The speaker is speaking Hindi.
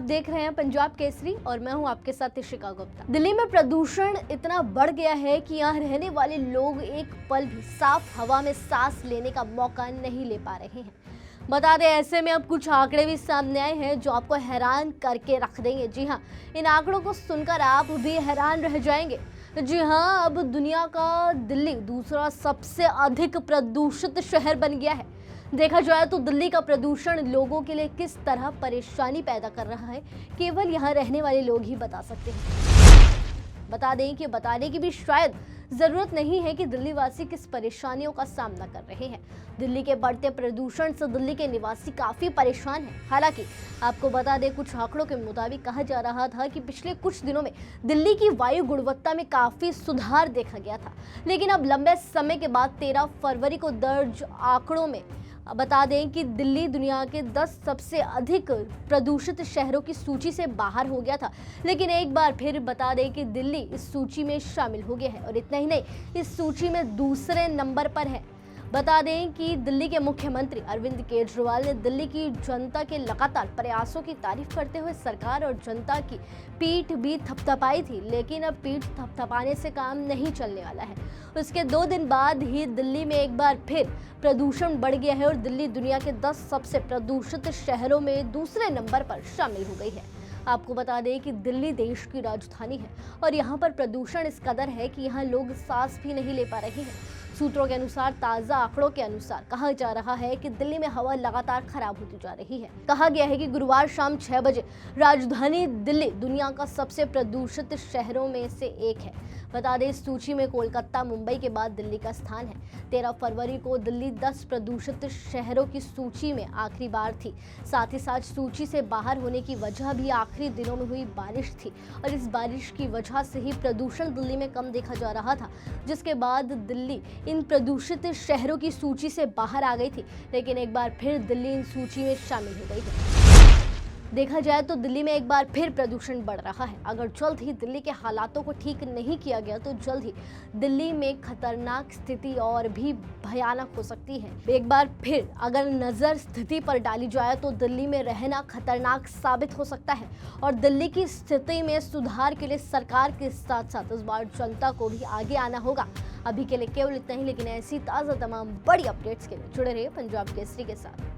देख रहे हैं पंजाब केसरी और मैं हूं आपके साथ इशिका गुप्ता। दिल्ली में प्रदूषण इतना बढ़ गया है कि यहां रहने वाले लोग एक पल भी साफ हवा में सांस लेने का मौका नहीं ले पा रहे हैं। बता दें, ऐसे में अब कुछ आंकड़े भी सामने आए हैं जो आपको हैरान करके रख देंगे। जी हाँ, इन आंकड़ों को सुनकर आप भी हैरान रह जाएंगे। जी हाँ, अब दुनिया का दिल्ली दूसरा सबसे अधिक प्रदूषित शहर बन गया है। देखा जाए तो दिल्ली का प्रदूषण लोगों के लिए किस तरह परेशानी पैदा कर रहा है, केवल यहाँ रहने वाले लोग ही बता सकते हैं। बता दें कि बताने की भी शायद जरूरत नहीं है कि दिल्ली वासी किस परेशानियों का सामना कर रहे हैं। दिल्ली के बढ़ते प्रदूषण से दिल्ली के निवासी काफी परेशान हैं। हालांकि आपको बता दें, कुछ आंकड़ों के मुताबिक कहा जा रहा था कि पिछले कुछ दिनों में दिल्ली की वायु गुणवत्ता में काफी सुधार देखा गया था, लेकिन अब लंबे समय के बाद 13 फरवरी को दर्ज आंकड़ों में बता दें कि दिल्ली दुनिया के 10 सबसे अधिक प्रदूषित शहरों की सूची से बाहर हो गया था। लेकिन एक बार फिर बता दें कि दिल्ली इस सूची में शामिल हो गया है और इतना ही नहीं, इस सूची में दूसरे नंबर पर है। बता दें कि दिल्ली के मुख्यमंत्री अरविंद केजरीवाल ने दिल्ली की जनता के लगातार प्रयासों की तारीफ करते हुए सरकार और जनता की पीठ भी थपथपाई थी, लेकिन अब पीठ थपथपाने से काम नहीं चलने वाला है। उसके 2 दिन बाद ही दिल्ली में एक बार फिर प्रदूषण बढ़ गया है और दिल्ली दुनिया के 10 सबसे प्रदूषित शहरों में दूसरे नंबर पर शामिल हो गई है। आपको बता दें कि दिल्ली देश की राजधानी है और यहाँ पर प्रदूषण इस कदर है कि यहाँ लोग सांस भी नहीं ले पा रहे हैं। सूत्रों के अनुसार, ताज़ा आंकड़ों के अनुसार कहा जा रहा है कि दिल्ली में हवा लगातार खराब होती जा रही है। कहा गया है कि गुरुवार शाम 6 बजे राजधानी दिल्ली दुनिया का सबसे प्रदूषित शहरों में से एक है। बता दें, इस सूची में कोलकाता, मुंबई के बाद दिल्ली का स्थान है। 13 फरवरी को दिल्ली 10 प्रदूषित शहरों की सूची में आखिरी बार थी। साथ ही साथ सूची से बाहर होने की वजह भी आखिरी दिनों में हुई बारिश थी और इस बारिश की वजह से ही प्रदूषण दिल्ली में कम देखा जा रहा था, जिसके बाद दिल्ली इन प्रदूषित शहरों की सूची से बाहर आ गई थी। लेकिन एक बार फिर दिल्ली इन सूची में शामिल हो गई है। देखा जाए तो दिल्ली में एक बार फिर प्रदूषण बढ़ रहा है। अगर जल्द ही दिल्ली के हालातों को ठीक नहीं किया गया तो जल्द ही दिल्ली में खतरनाक स्थिति और भी भयानक हो सकती है। एक बार फिर अगर नजर स्थिति पर डाली जाए तो दिल्ली में रहना खतरनाक साबित हो सकता है और दिल्ली की स्थिति में सुधार के लिए सरकार के साथ साथ इस बार जनता को भी आगे आना होगा। अभी के लिए केवल इतना ही, लेकिन ऐसी ताज़ा तमाम बड़ी अपडेट्स के लिए जुड़े रहिए पंजाब केसरी के साथ।